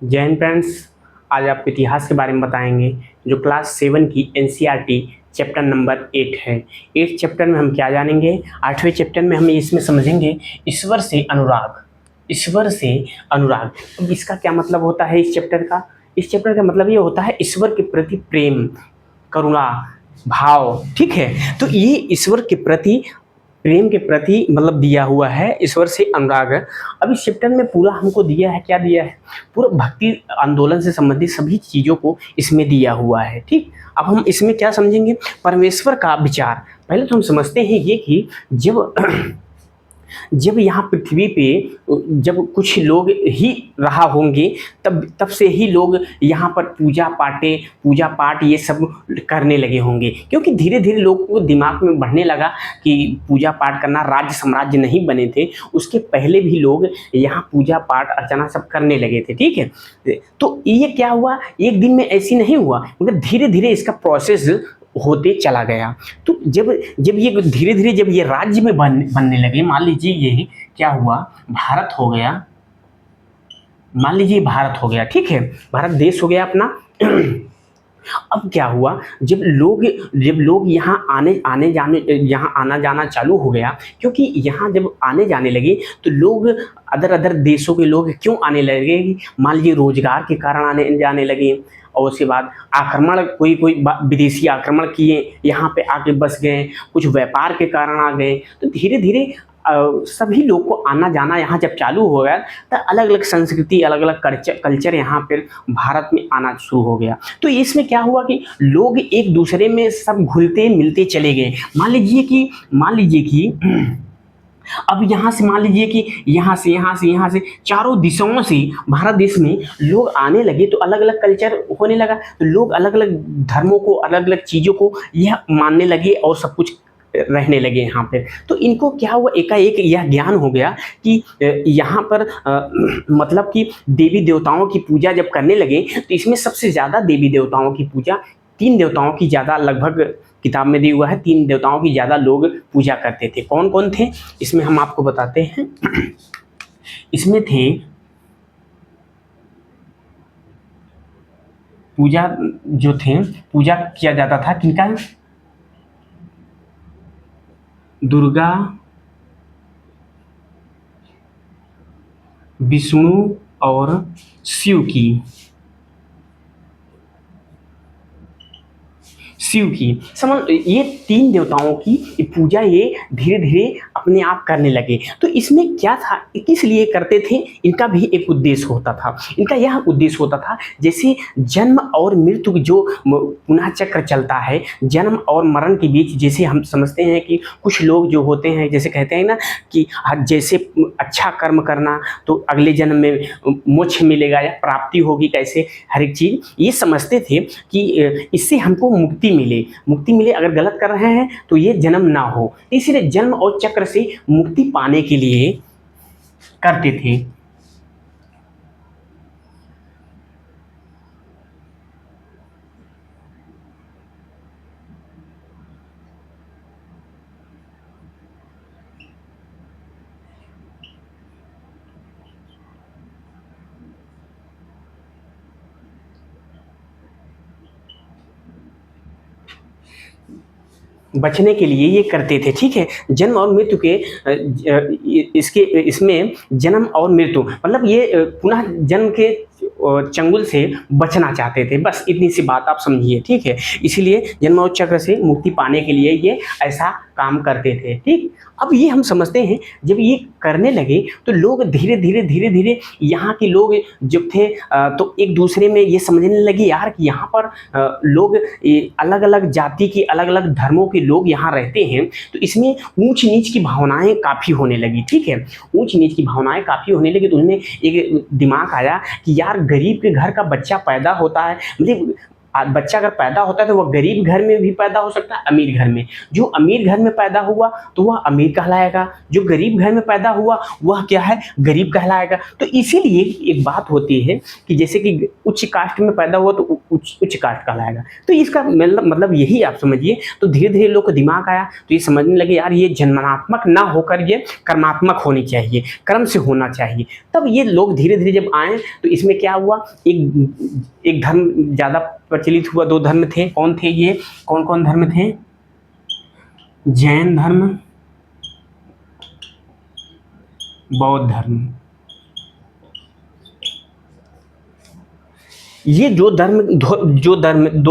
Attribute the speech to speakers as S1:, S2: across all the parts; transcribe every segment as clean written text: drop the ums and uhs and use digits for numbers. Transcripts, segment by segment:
S1: जय हिंद फ्रेंड्स। आज आपको इतिहास के बारे में बताएंगे जो क्लास 7 की एनसीईआरटी चैप्टर नंबर 8 है। 8 चैप्टर में हम क्या जानेंगे? 8वें चैप्टर में हम इसमें समझेंगे ईश्वर से अनुराग। ईश्वर से अनुराग, अब इसका क्या मतलब होता है? इस चैप्टर का मतलब ये होता है ईश्वर के प्रति प्रेम, करुणा भाव। ठीक है, तो ये ईश्वर के प्रति प्रेम के प्रति मतलब दिया हुआ है, ईश्वर से अनुराग है। अब इस चैप्टर में पूरा हमको दिया है, क्या दिया है? पूरा भक्ति आंदोलन से संबंधित सभी चीज़ों को इसमें दिया हुआ है। ठीक, अब हम इसमें क्या समझेंगे? परमेश्वर का विचार। पहले तो हम समझते हैं ये कि जब जब यहाँ पृथ्वी पे जब कुछ लोग ही रहा होंगे, तब से ही लोग यहाँ पर पूजा पाठ ये सब करने लगे होंगे, क्योंकि धीरे धीरे लोगों को दिमाग में बढ़ने लगा कि पूजा पाठ करना, राज्य साम्राज्य नहीं बने थे उसके पहले भी लोग यहाँ पूजा पाठ अर्चना सब करने लगे थे। ठीक है, तो ये क्या हुआ, एक दिन में ऐसी नहीं हुआ, मगर धीरे धीरे इसका प्रोसेस होते चला गया। तो जब जब ये धीरे धीरे जब ये राज्य में बनने लगे, मान लीजिए ये क्या हुआ, भारत हो गया, मान लीजिए भारत हो गया। ठीक है, भारत देश हो गया अपना। अब क्या हुआ, जब लोग यहाँ यहाँ आना जाना चालू हो गया, क्योंकि यहाँ जब आने जाने लगे तो लोग अदर देशों के लोग क्यों आने लगे? मान लीजिए रोजगार के कारण आने जाने लगे, और उसके बाद आक्रमण, कोई विदेशी आक्रमण किए, यहाँ पे आके बस गए, कुछ व्यापार के कारण आ गए। तो धीरे धीरे सभी लोग को आना जाना यहाँ जब चालू हो गया, तो अलग अलग संस्कृति, अलग अलग कल्चर यहाँ पर भारत में आना शुरू हो गया। तो इसमें क्या हुआ कि लोग एक दूसरे में सब घुलते मिलते चले गए। मान लीजिए कि अब यहाँ से मान लीजिए कि यहाँ से चारों दिशाओं से भारत देश में लोग आने लगे, तो अलग अलग कल्चर होने लगा, तो लोग अलग अलग धर्मों को, अलग अलग चीज़ों को यह मानने लगे और सब कुछ रहने लगे यहाँ पे। तो इनको क्या हुआ, एकाएक यह ज्ञान हो गया कि यहाँ पर मतलब कि देवी देवताओं की पूजा जब करने लगे, तो इसमें सबसे ज़्यादा देवी देवताओं की पूजा, 3 देवताओं की ज़्यादा, लगभग किताब में दिया हुआ है 3 देवताओं की ज़्यादा लोग पूजा करते थे। कौन कौन थे इसमें हम आपको बताते हैं। इसमें थे पूजा किया जाता था किनका? दुर्गा, विष्णु और शिव की। समझ, ये 3 देवताओं की पूजा ये धीरे धीरे अपने आप करने लगे। तो इसमें क्या था, किस लिए करते थे? इनका भी एक उद्देश्य होता था। इनका यह उद्देश्य होता था, जैसे जन्म और मृत्यु जो पुनः चक्र चलता है, जन्म और मरण के बीच, जैसे हम समझते हैं कि कुछ लोग जो होते हैं, जैसे कहते हैं ना कि जैसे अच्छा कर्म करना तो अगले जन्म में मोक्ष मिलेगा या प्राप्ति होगी, कैसे हर एक चीज़ ये समझते थे कि इससे हमको मुक्ति मिले, अगर गलत कर रहे हैं तो ये जन्म ना हो। इसलिए जन्म और चक्र से मुक्ति पाने के लिए करते थे। बचने के लिए ये करते थे। ठीक है, जन्म और मृत्यु के इसमें जन्म और मृत्यु मतलब ये पुनः जन्म के चंगुल से बचना चाहते थे, बस इतनी सी बात आप समझिए। ठीक है, इसीलिए जन्म और चक्र से मुक्ति पाने के लिए ये ऐसा काम करते थे। ठीक, अब ये हम समझते हैं जब ये करने लगे तो लोग धीरे धीरे यहाँ के लोग जब थे तो एक दूसरे में ये समझने लगे यार कि यहाँ पर लोग अलग अलग जाति के, अलग अलग धर्मों के लोग यहाँ रहते हैं, तो इसमें ऊंच नीच की भावनाएं काफ़ी होने लगी। ठीक है, ऊंच नीच की भावनाएं काफ़ी होने लगी, तो उन्हें एक दिमाग आया कि यार गरीब के घर का बच्चा पैदा होता है, मतलब बच्चा अगर पैदा होता है तो वह गरीब घर में भी पैदा हो सकता है, अमीर घर में। जो अमीर घर में पैदा हुआ तो वह अमीर कहलाएगा, जो गरीब घर में पैदा हुआ वह क्या है, गरीब कहलाएगा। तो इसीलिए एक बात होती है कि जैसे कि उच्च कास्ट में पैदा हुआ तो उच्च उच्च कास्ट कहलाएगा। तो इसका मतलब यही आप समझिए। तो धीरे धीरे लोग को दिमाग आया तो ये समझने लगे यार ये जन्मनात्मक ना होकर ये कर्मात्मक होनी चाहिए, कर्म से होना चाहिए। तब ये लोग धीरे धीरे जब आए तो इसमें क्या हुआ, एक धर्म ज़्यादा प्रचलित हुआ। दो धर्म थे, कौन थे ये, कौन कौन धर्म थे? जैन धर्म, बौद्ध धर्म। ये दो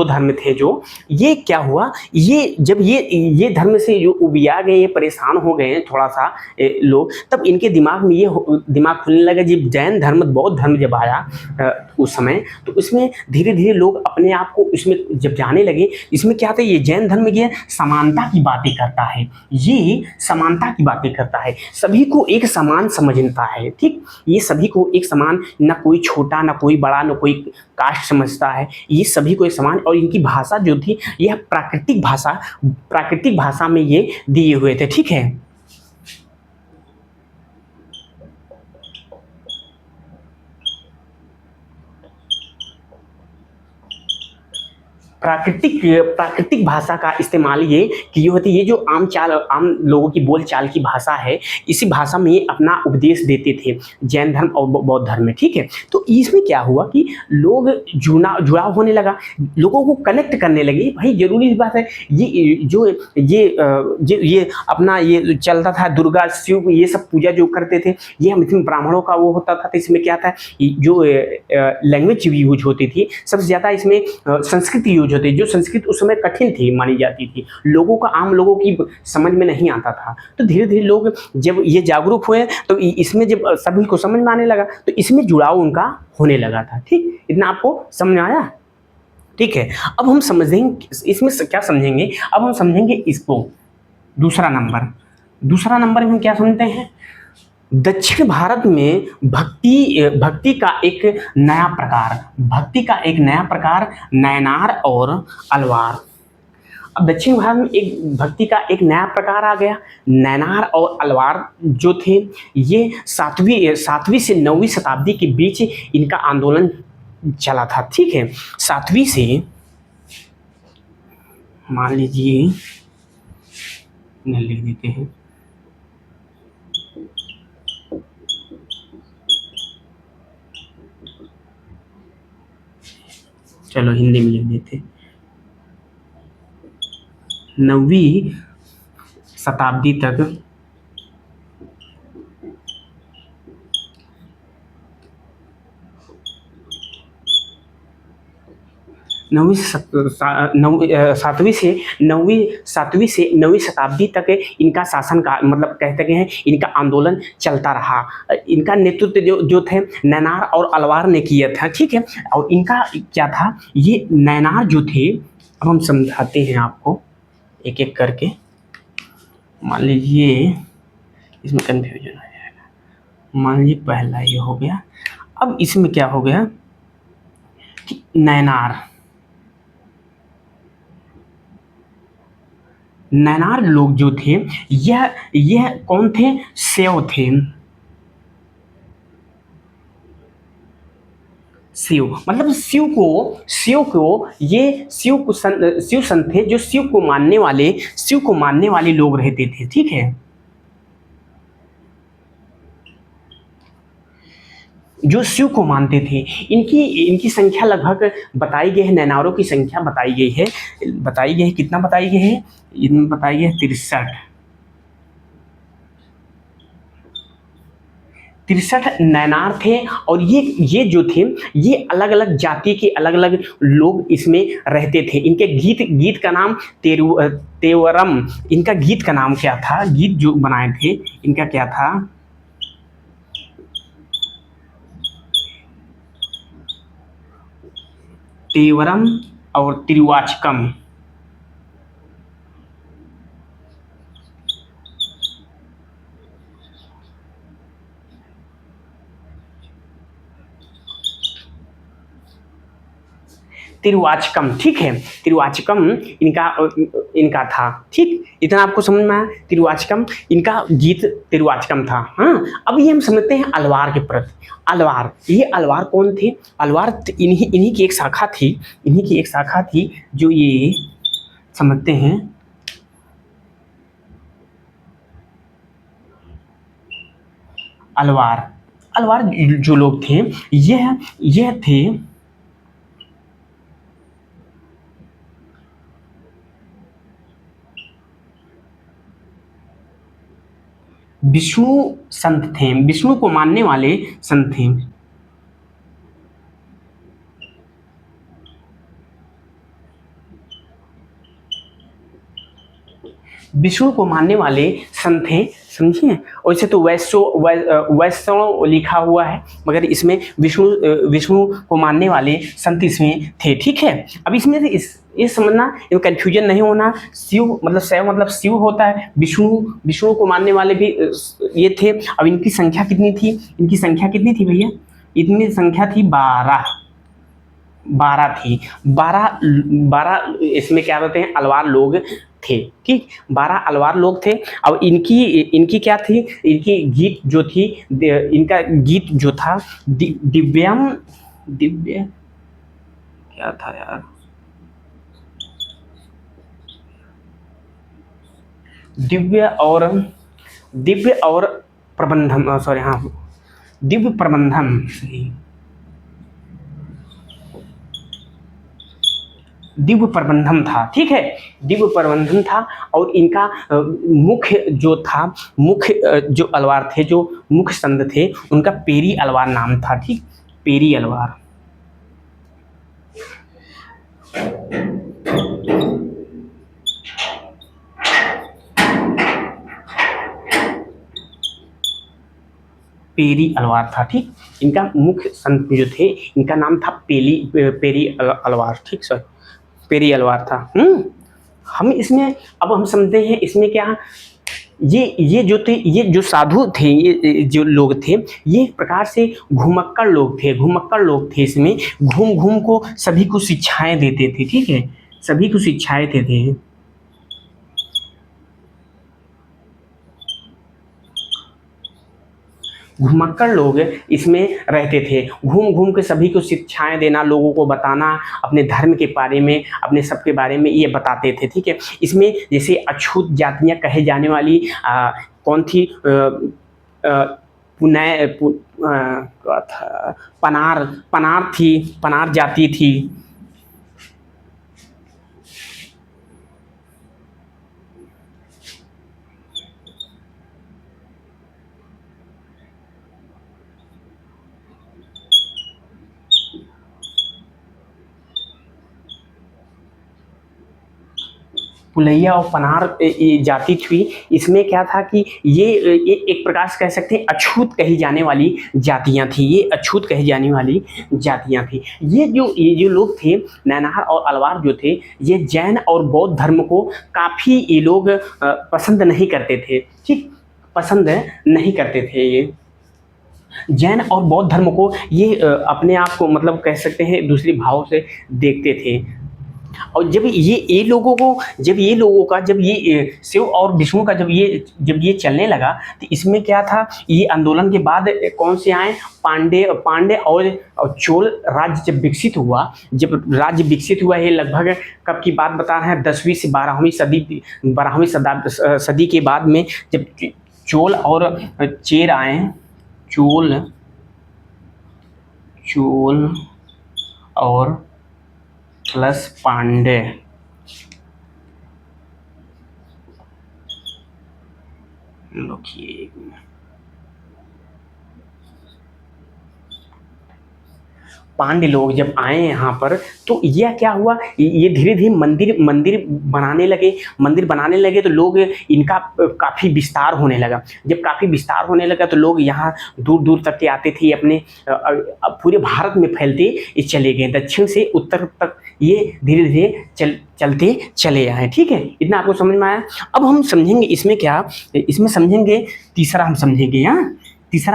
S1: धर्म थे जो, ये क्या हुआ, ये जब ये धर्म से जो उबिया गए, ये परेशान हो गए थोड़ा सा लोग, तब इनके दिमाग में दिमाग खुलने लगा। जब जैन धर्म बौद्ध धर्म जब आया उस समय, तो उसमें धीरे धीरे लोग अपने आप को इसमें जब जाने लगे। इसमें क्या था, ये जैन धर्म ये समानता की बातें करता है, ये समानता की बातें करता है, सभी को एक समान समझता है। ठीक, ये सभी को एक समान, ना कोई छोटा ना कोई बड़ा ना कोई कास्ट समझता है, ये सभी को एक समान। और इनकी भाषा जो थी यह प्राकृतिक भाषा में ये दिए हुए थे। ठीक है, प्राकृतिक भाषा का इस्तेमाल ये की होती है। ये जो आम लोगों की बोलचाल की भाषा है, इसी भाषा में ये अपना उपदेश देते थे जैन धर्म और बौद्ध धर्म में। ठीक है, तो इसमें क्या हुआ कि लोग जुड़ाव होने लगा, लोगों को कनेक्ट करने लगे। भाई जरूरी बात है, ये अपना ये चलता था, दुर्गा शिव ये सब पूजा जो करते थे, ये हम इसमें ब्राह्मणों का वो होता था। तो इसमें क्या था, जो लैंग्वेज यूज होती थी सबसे ज़्यादा इसमें संस्कृत यूज होती, जो संस्कृत उस समय कठिन थी मानी जाती थी, आम लोगों की समझ में नहीं आता था। तो धीरे धीरे लोग जब ये जागरूक हुए तो इसमें जब सभी को समझ में आने लगा तो इसमें जुड़ाव उनका होने लगा था। ठीक, इतना आपको समझ में आया? ठीक है, अब हम समझेंगे इसमें क्या समझेंगे, अब हम समझेंगे इसको। दूसरा नंबर में हम क्या समझते हैं, दक्षिण भारत में भक्ति का एक नया प्रकार नयनार और अलवार। अब दक्षिण भारत में एक भक्ति का एक नया प्रकार आ गया। नैनार और अलवार जो थे, ये सातवीं से 9वीं शताब्दी के बीच इनका आंदोलन चला था। ठीक है, 7वीं से, मान लीजिए लिख देते हैं, चलो हिंदी में लिख देते, 9वीं शताब्दी तक सातवीं से नौवीं शताब्दी तक इनका शासन का मतलब कहते हैं, इनका आंदोलन चलता रहा। इनका नेतृत्व जो थे नैनार और अलवार ने किया था। ठीक है, और इनका क्या था, ये नैनार जो थे, अब हम समझाते हैं आपको एक एक करके। मान लीजिए इसमें कन्फ्यूजन हो जाएगा। मान लीजिए पहला ये हो गया, अब इसमें क्या हो गया कि नैनार लोग जो थे, यह कौन थे, शैव थे। शिव मतलब शिव संत थे, जो शिव को मानने वाले लोग रहते थे। ठीक है, जो शिव को मानते थे, इनकी संख्या लगभग बताई गई है, नैनारों की संख्या बताई गई है कितना बताई गई है, इनमें बताई गई है 63 नैनार थे। और ये जो थे, ये अलग अलग जाति के अलग अलग लोग इसमें रहते थे। इनके गीत का नाम तेवरम, इनका गीत का नाम क्या था, गीत जो बनाए थे इनका क्या था, तेवरम और तिरुवाचकम। तिरुवाचकम, ठीक है, तिरुवाचकम इनका था, ठीक, इतना आपको समझ में आया। तिरुवाचकम इनका गीत तिरुवाचकम था। हाँ, अब ये हम समझते हैं अलवार के प्रति। अलवार, ये अलवार कौन थे? अलवार इन्हीं की एक शाखा थी, इन्हीं की एक शाखा थी जो ये समझते हैं अलवार। अलवार जो लोग थे यह थे विष्णु संत थे, विष्णु को मानने वाले संत थे। विष्णु को मानने वाले संत हैं, समझिए। वैसे तो वैष्णव लिखा हुआ है, मगर इसमें विष्णु को मानने वाले संत इसमें थे, ठीक है। अब इसमें से ये समझना, कंफ्यूजन नहीं होना। शिव मतलब शैव मतलब शिव होता है, विष्णु को मानने वाले भी ये थे। अब इनकी संख्या कितनी थी? इनकी संख्या कितनी थी भैया? इतनी संख्या थी 12 थी। 12 इसमें क्या होते हैं? अलवार लोग थे, ठीक, 12 अलवार लोग थे। अब इनकी क्या थी? इनकी गीत जो थी, इनका गीत जो था दिव्य क्या था यार? दिव्य और प्रबंधम, सॉरी, हाँ, दिव्य प्रबंधम, दिव्य प्रबंधम था, ठीक है, दिव्य प्रबंधन था। और इनका मुख्य जो अलवार थे, जो मुख्य संत थे, उनका पेरी अलवार नाम था, ठीक, पेरी अलवार। पेरी अलवार था, ठीक। इनका मुख्य संत जो थे, इनका नाम था पेरी अलवार, ठीक, सर, पेरी अलवार था। हम इसमें अब हम समझते हैं इसमें क्या, ये जो साधु थे, ये जो लोग थे, ये एक प्रकार से घुमक्कड़ लोग थे। इसमें घूम घूम को सभी को शिक्षाएं देते थे, ठीक है, सभी को शिक्षाएं देते हैं। घुमक्कड़ लोग इसमें रहते थे, घूम घूम के सभी को शिक्षाएं देना, लोगों को बताना, अपने धर्म के बारे में, अपने सब के बारे में ये बताते थे, ठीक है। इसमें जैसे अछूत जातियां कहे जाने वाली कौन थी? पनार थी, पनार जाति थी। पुलैया और पनार जाति थी। इसमें क्या था कि ये एक प्रकार से कह सकते हैं अछूत कही जाने वाली जातियां थी, ये अछूत कही जाने वाली जातियां थी। ये जो लोग थे, नैनार और अलवार जो थे, ये जैन और बौद्ध धर्म को काफ़ी ये लोग पसंद नहीं करते थे, ठीक, पसंद नहीं करते थे। ये जैन और बौद्ध धर्म को ये अपने आप को मतलब कह सकते हैं दूसरे भाव से देखते थे। और जब ये शिव और विष्णु का जब ये चलने लगा, तो इसमें क्या था, ये आंदोलन के बाद कौन से आए? पांडे और चोल राज्य जब विकसित हुआ, ये लगभग कब की बात बता रहे हैं? 10वीं से 12वीं सदी के बाद में, जब चोल और चेर आए, चोल और प्लस पांडे, पांडे लोग जब आए यहाँ पर, तो यह क्या हुआ, ये धीरे धीरे मंदिर बनाने लगे, तो लोग इनका काफ़ी विस्तार होने लगा। जब काफ़ी विस्तार होने लगा, तो लोग यहाँ दूर दूर तक के आते थे, अपने पूरे भारत में फैलते चले गए, दक्षिण से उत्तर तक ये धीरे धीरे चलते चले आए, ठीक है। इतना आपको समझ में आया। अब हम समझेंगे इसमें क्या, इसमें समझेंगे तीसरा हम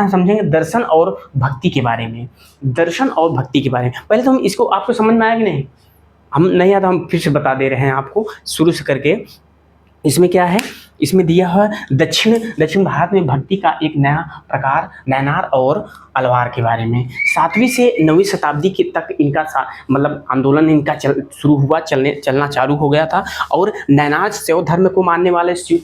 S1: समझेंगे दर्शन और भक्ति के बारे में। पहले तो हम इसको, आपको समझ में आया कि नहीं? हम नहीं आता, हम फिर से बता दे रहे हैं आपको शुरू से करके। इसमें क्या है, इसमें दिया हुआ दक्षिण भारत में भक्ति का एक नया प्रकार नैनार और अलवार के बारे में। 7वीं से 9वीं शताब्दी के तक इनका मतलब आंदोलन इनका शुरू हुआ, चलना चालू हो गया था। और नैनार शैव धर्म को मानने वाले, शिव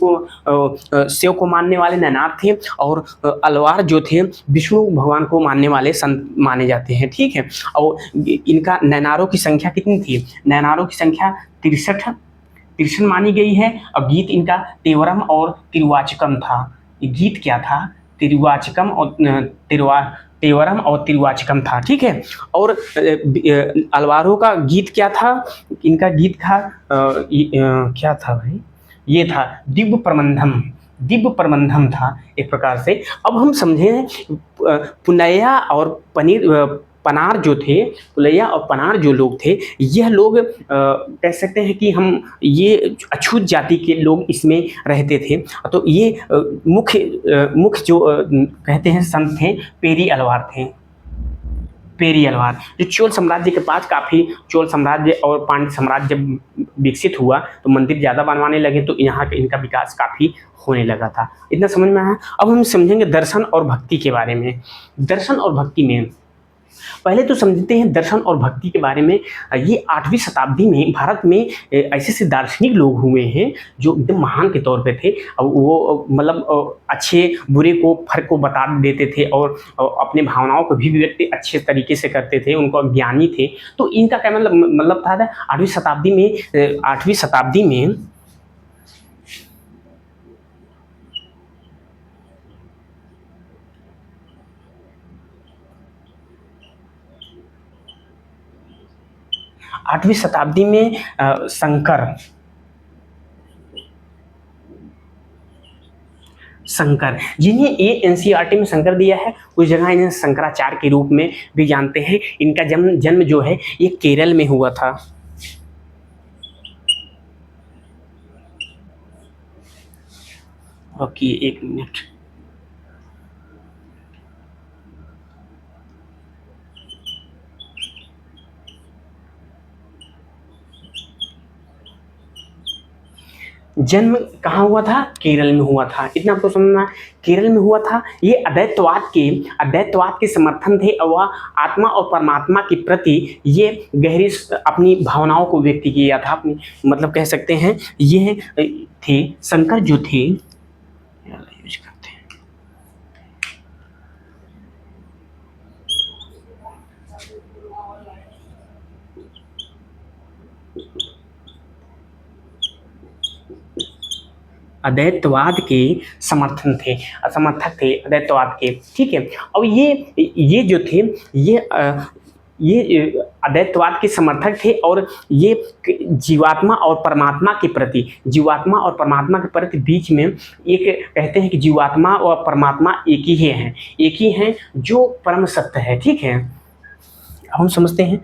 S1: को मानने वाले नैनार थे, और अलवार जो थे विष्णु भगवान को मानने वाले संत माने जाते हैं, ठीक है। और इनका नैनारों की संख्या कितनी थी, नैनारों की संख्या 63 मानी गई है। और गीत इनका तेवरम और तिरुवाचकम था। ये गीत क्या था, तिरुवाचकम और तेवरम और तिरुवाचकम था, ठीक है। और अलवारों का गीत क्या था, इनका गीत था क्या था भाई, ये था दिव्य प्रबंधम था एक प्रकार से। अब हम समझें पुनैया और पनार जो थे, पुलैया और पनार जो लोग थे, यह लोग कह सकते हैं कि हम ये अछूत जाति के लोग इसमें रहते थे। तो ये मुख्य जो कहते हैं संत थे, पेरी अलवार थे। पेरी अलवार जो चोल साम्राज्य के पास काफ़ी, चोल साम्राज्य और पांड्य साम्राज्य जब विकसित हुआ तो मंदिर ज़्यादा बनवाने लगे, तो यहाँ के इनका विकास काफ़ी होने लगा था। इतना समझ में आया। अब हम समझेंगे दर्शन और भक्ति के बारे में। दर्शन और भक्ति में पहले तो समझते हैं दर्शन और भक्ति के बारे में। ये 8वीं शताब्दी में भारत में ऐसे ऐसे दार्शनिक लोग हुए हैं जो एकदम महान के तौर पे थे। अब वो मतलब अच्छे बुरे को फर्क को बता देते थे, और अपने भावनाओं को भी व्यक्त अच्छे तरीके से करते थे, उनको ज्ञानी थे। तो इनका क्या मतलब था 8वीं शताब्दी में 8वीं शताब्दी में शंकर जिन्हें ये एनसीईआरटी में शंकर दिया है, कुछ जगह इन्हें शंकराचार्य के रूप में भी जानते हैं। इनका जन्म जो है ये केरल में हुआ था। ओके, एक मिनट। जन्म कहाँ हुआ था, केरल में हुआ था। इतना आपको समझना, केरल में हुआ था। ये अद्वैतवाद के समर्थन थे, और वह आत्मा और परमात्मा के प्रति ये गहरी अपनी भावनाओं को व्यक्त किया था। अपनी मतलब कह सकते हैं ये थे शंकर जो थे, यूज करते हैं अद्वैतवाद के समर्थक थे अद्वैतवाद के, ठीक है। और ये जो थे ये अद्वैतवाद के समर्थक थे, और ये जीवात्मा और परमात्मा के प्रति बीच में एक कहते हैं कि जीवात्मा और परमात्मा एक ही हैं जो परम सत्य है, ठीक है। हम समझते हैं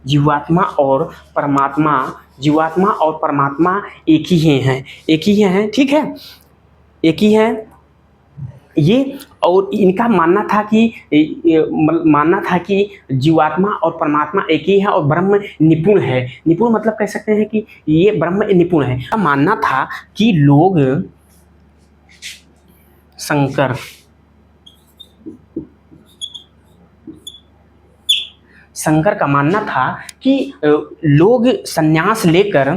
S1: जीवात्मा और परमात्मा एक ही हैं, ठीक है, एक ही हैं ये। और इनका मानना था कि जीवात्मा और परमात्मा एक ही है, और ब्रह्म निपुण है। निपुण मतलब कह सकते हैं कि ये ब्रह्म निपुण है। मानना था कि लोग शंकर का मानना था कि लोग संन्यास लेकर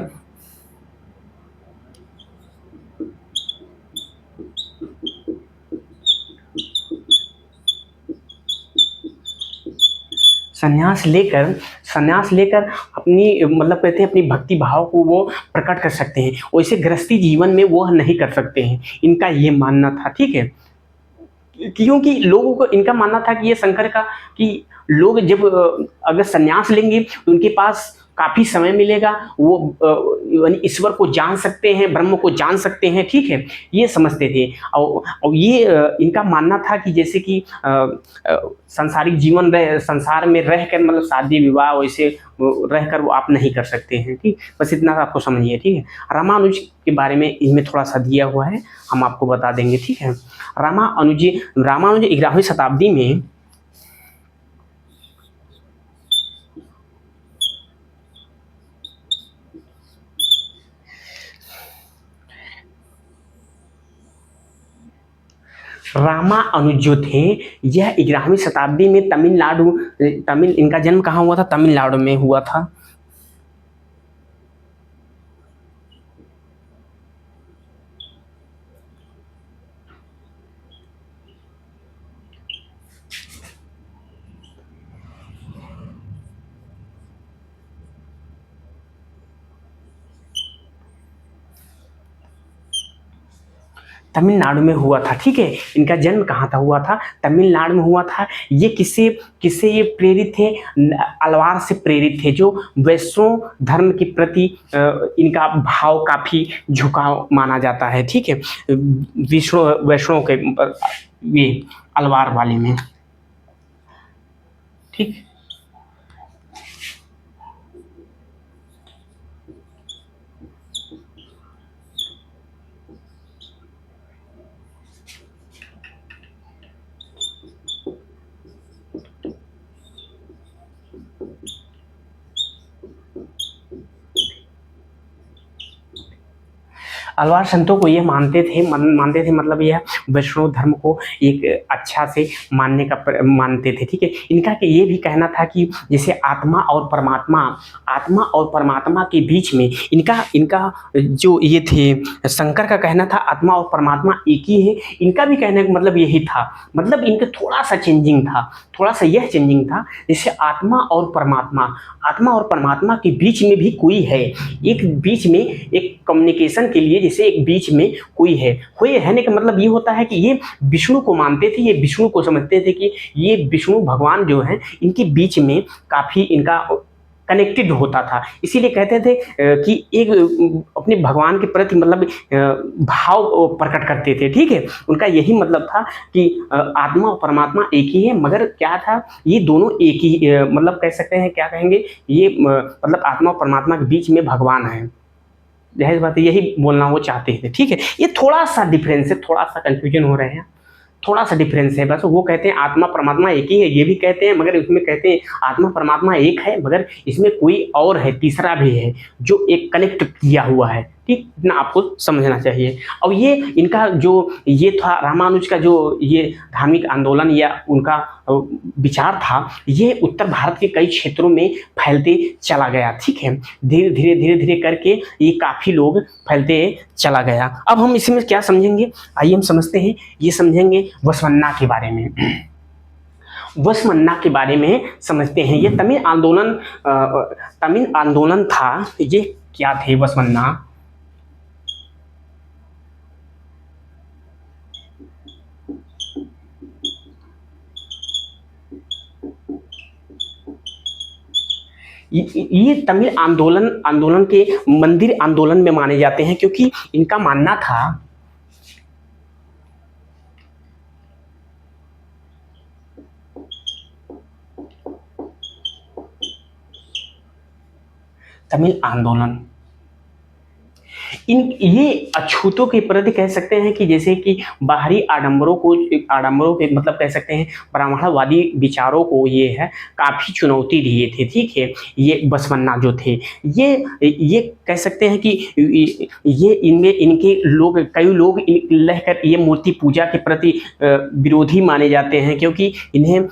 S1: अपनी मतलब कहते हैं अपनी भक्ति भाव को वो प्रकट कर सकते हैं, वैसे गृहस्थी जीवन में वो नहीं कर सकते हैं। इनका ये मानना था, ठीक है। क्योंकि लोगों को इनका मानना था कि ये शंकर का कि लोग जब अगर संन्यास लेंगे तो उनके पास काफ़ी समय मिलेगा, वो यानी ईश्वर को जान सकते हैं, ब्रह्म को जान सकते हैं, ठीक है, ये समझते थे। और ये इनका मानना था कि जैसे कि सांसारिक जीवन संसार में रहकर मतलब शादी विवाह वैसे रहकर वो आप नहीं कर सकते हैं, ठीक। बस इतना आपको समझिए, ठीक है। रामानुज के बारे में इनमें थोड़ा सा दिया हुआ है, हम आपको बता देंगे, ठीक है। रामानुज 11वीं शताब्दी में रामानुज जो थे, यह 11वीं शताब्दी में इनका जन्म कहाँ हुआ था? तमिलनाडु में हुआ था। तमिलनाडु में हुआ था, ठीक है। इनका जन्म कहाँ था हुआ था? तमिलनाडु में हुआ था। ये किससे ये प्रेरित थे? अलवार से प्रेरित थे, जो वैष्णव धर्म के प्रति इनका भाव काफ़ी झुकाव माना जाता है, ठीक है। वैष्णव के ये अलवार वाले में, ठीक। अलवार संतों को ये मानते थे मतलब यह वैष्णव धर्म को एक अच्छा से मानते थे, ठीक है। इनका ये भी कहना था कि जैसे आत्मा और परमात्मा के बीच में इनका जो ये थे, शंकर का कहना था आत्मा और परमात्मा एक ही है। इनका भी कहने का मतलब यही था, मतलब इनका थोड़ा सा यह चेंजिंग था, जैसे आत्मा और परमात्मा के बीच में भी कोई है, एक बीच में एक कम्युनिकेशन के लिए जैसे एक बीच में कोई है का मतलब ये होता है कि ये विष्णु को मानते थे, ये विष्णु को समझते थे कि ये विष्णु भगवान जो हैं इनके बीच में काफ़ी इनका कनेक्टेड होता था। इसीलिए कहते थे कि एक अपने भगवान के प्रति मतलब भाव प्रकट करते थे, ठीक है। उनका यही मतलब था कि आत्मा और परमात्मा एक ही है, मगर क्या था, ये दोनों एक ही मतलब कह सकते हैं, क्या कहेंगे, ये मतलब आत्मा और परमात्मा के बीच में भगवान है। जाहिर बात है यही बोलना वो चाहते थे, ठीक है। ये थोड़ा सा डिफरेंस है, थोड़ा सा कंफ्यूजन हो रहे हैं, थोड़ा सा डिफरेंस है बस। वो कहते हैं आत्मा परमात्मा एक ही है, ये भी कहते हैं, मगर उसमें कहते हैं आत्मा परमात्मा एक है, मगर इसमें कोई और है, तीसरा भी है जो एक कनेक्ट किया हुआ है, ठीक। इतना आपको समझना चाहिए। और ये इनका जो ये था रामानुज का जो ये धार्मिक आंदोलन या उनका विचार था, ये उत्तर भारत के कई क्षेत्रों में फैलते चला गया, ठीक है। धीरे धीरे करके ये काफ़ी लोग फैलते चला गया। अब हम इसमें क्या समझेंगे, आइए हम समझते हैं। ये समझेंगे वसवन्ना के बारे में। वसवन्ना के बारे में समझते हैं। ये तमिल आंदोलन था। ये क्या थे वसवन्ना? ये तमिल आंदोलन के मंदिर आंदोलन में माने जाते हैं, क्योंकि इनका मानना था तमिल आंदोलन ये अछूतों के प्रति कह सकते हैं कि जैसे कि बाहरी आडंबरों के मतलब कह सकते हैं ब्राह्मणवादी विचारों को ये है काफ़ी चुनौती दिए थे, ठीक है। ये बसवन्ना जो थे ये कह सकते हैं कि ये इनमें इनके लोग कई लोग रहकर ये मूर्ति पूजा के प्रति विरोधी माने जाते हैं, क्योंकि इन्हें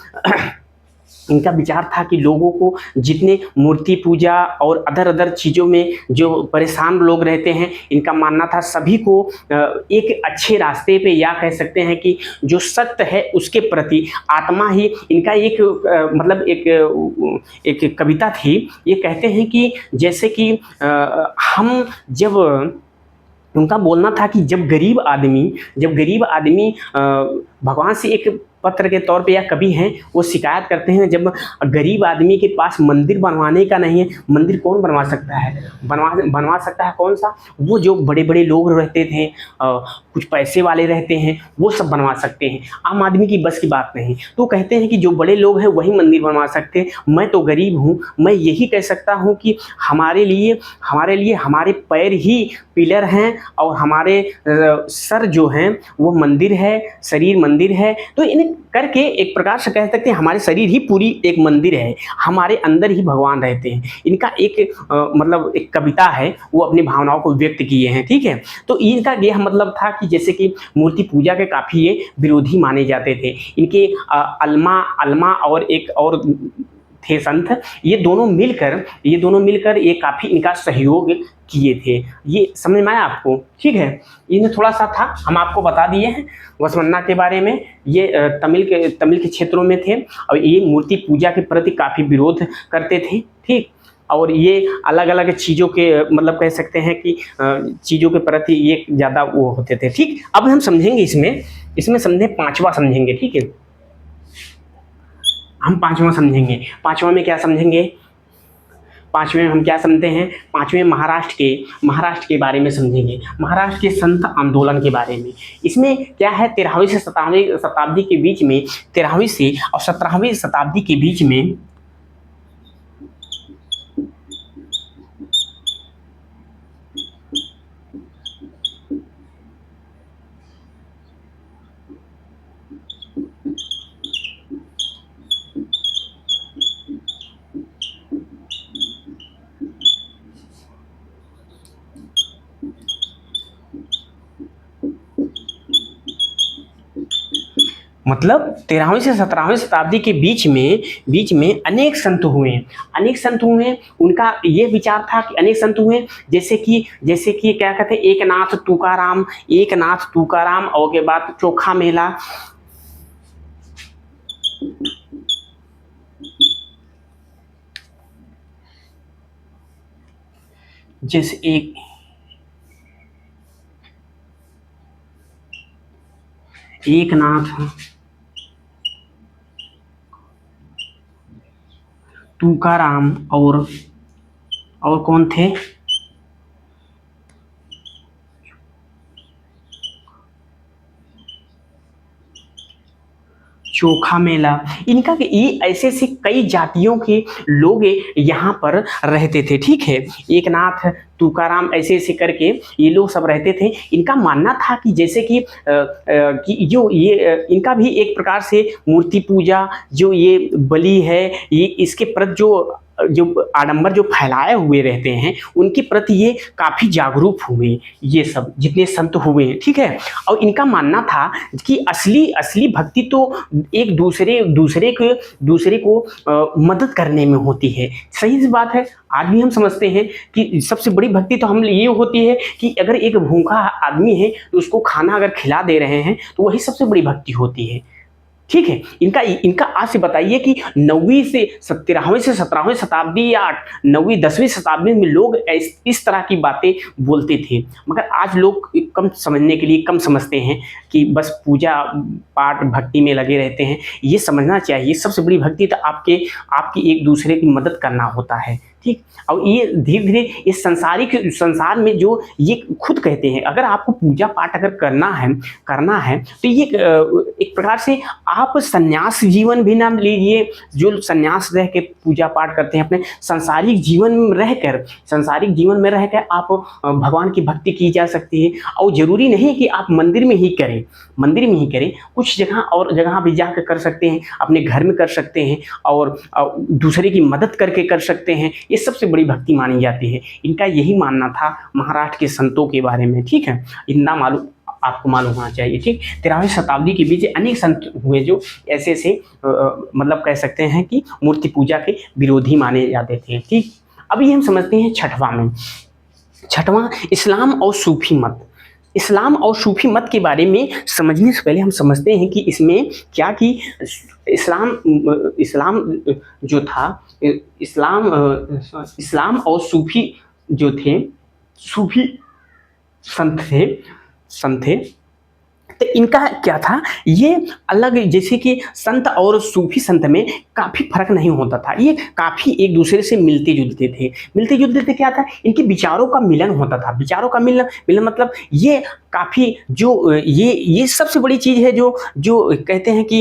S1: इनका विचार था कि लोगों को जितने मूर्ति पूजा और अदर चीज़ों में जो परेशान लोग रहते हैं, इनका मानना था सभी को एक अच्छे रास्ते पे, या कह सकते हैं कि जो सत्य है उसके प्रति आत्मा ही इनका एक मतलब एक कविता थी। ये कहते हैं कि जैसे कि हम जब उनका बोलना था कि जब गरीब आदमी भगवान से एक पत्र के तौर पे या कवि हैं, वो शिकायत करते हैं जब गरीब आदमी के पास मंदिर बनवाने का नहीं है। मंदिर कौन बनवा सकता है? बनवा सकता है कौन सा? वो जो बड़े बड़े लोग रहते थे, कुछ पैसे वाले रहते हैं, वो सब बनवा सकते हैं, आम आदमी की बस की बात नहीं। तो कहते हैं कि जो बड़े लोग हैं वही मंदिर बनवा सकते हैं, मैं तो गरीब हूँ, मैं यही कह सकता हूँ कि हमारे लिए हमारे पैर ही पिलर हैं और हमारे सर जो हैं वो मंदिर है, शरीर मंदिर है। तो इन्हें करके एक प्रकार से कह सकते हैं हमारे शरीर ही पूरी एक मंदिर है, हमारे अंदर ही भगवान रहते हैं। इनका एक मतलब एक कविता है, वो अपनी भावनाओं को व्यक्त किए हैं, ठीक है। तो इनका यह मतलब था कि जैसे कि मूर्ति पूजा के काफ़ी ये विरोधी माने जाते थे। इनके अलमा और एक और थे संत, ये दोनों मिलकर ये काफ़ी इनका सहयोग किए थे। ये समझ में आया आपको? ठीक है, इन्हें थोड़ा सा था, हम आपको बता दिए हैं वसुमन्ना के बारे में। ये तमिल के क्षेत्रों में थे और ये मूर्ति पूजा के प्रति काफ़ी विरोध करते थे, ठीक। और ये अलग अलग चीज़ों के मतलब कह सकते हैं कि चीज़ों के प्रति ये ज़्यादा वो होते थे, ठीक। अब हम समझेंगे इसमें समझें पांचवा समझेंगे, ठीक है। हम पांचवा समझेंगे। पांचवा में क्या समझेंगे? पांचवें में हम क्या समझते हैं? पांचवें महाराष्ट्र के बारे में समझेंगे, महाराष्ट्र के संत आंदोलन के बारे में। इसमें क्या है, 13वीं से 17वीं शताब्दी के बीच में, 13वीं से और 17वीं शताब्दी के बीच में मतलब 13वीं से 17वीं शताब्दी के बीच में अनेक संत हुए। उनका ये विचार था कि अनेक संत हुए, जैसे कि क्या कहते हैं, एकनाथ तुकाराम और के बाद चोखा मेला, जैसे एकनाथ तुकाराम और कौन थे? चोखा मेला। इनका ये ऐसे कई जातियों के लोग यहाँ पर रहते थे, ठीक है। एकनाथ तुकाराम ऐसे करके ये लोग सब रहते थे। इनका मानना था कि जैसे कि जो ये इनका भी एक प्रकार से मूर्ति पूजा, जो ये बलि है, ये इसके प्रति जो आडंबर जो फैलाए हुए रहते हैं, उनके प्रति ये काफ़ी जागरूक हुए, ये सब जितने संत हुए हैं, ठीक है। और इनका मानना था कि असली भक्ति तो एक दूसरे को मदद करने में होती है। सही बात है, आज भी हम समझते हैं कि सबसे बड़ी भक्ति तो हम ये होती है कि अगर एक भूखा आदमी है तो उसको खाना अगर खिला दे रहे हैं तो वही सबसे बड़ी भक्ति होती है, ठीक है। इनका आज से बताइए कि 9वीं से 13वीं से 17वीं शताब्दी या 9वीं 10वीं शताब्दी में लोग इस तरह की बातें बोलते थे, मगर आज लोग कम समझने के लिए कम समझते हैं कि बस पूजा पाठ भक्ति में लगे रहते हैं। ये समझना चाहिए सबसे बड़ी भक्ति तो आपकी एक दूसरे की मदद करना होता है, ठीक। और ये धीरे धीरे इस संसार में जो ये खुद कहते हैं, अगर आपको पूजा पाठ अगर करना है तो ये एक प्रकार से आप संन्यास जीवन भी ना लीजिए। जो संन्यास रह के पूजा पाठ करते हैं, अपने सांसारिक जीवन में रहकर आप भगवान की भक्ति की जा सकती है। और जरूरी नहीं कि आप मंदिर में ही करें, कुछ जगह भी जाकर कर सकते हैं, अपने घर में कर सकते हैं और दूसरे की मदद करके कर सकते हैं। ये सबसे बड़ी भक्ति मानी जाती है। इनका यही मानना था महाराष्ट्र के संतों के बारे में, ठीक है। इतना आपको मालूम होना चाहिए, ठीक। 13वीं शताब्दी के बीच अनेक संत हुए जो ऐसे मतलब कह सकते हैं कि मूर्ति पूजा के विरोधी माने जाते थे, ठीक। अभी हम समझते हैं छठवां इस्लाम और सूफी मत के बारे में समझने से पहले हम समझते हैं कि इसमें क्या कि इस्लाम जो था, इस्लाम और सूफी जो थे, सूफी संत थे, तो इनका क्या था, ये अलग, जैसे कि संत और सूफी संत में काफ़ी फर्क नहीं होता था, ये काफ़ी एक दूसरे से मिलते जुलते थे। मिलते जुलते थे क्या था, इनके विचारों का मिलन होता था। विचारों का मिलन मिलन मतलब ये काफ़ी जो ये सबसे बड़ी चीज़ है जो जो कहते हैं कि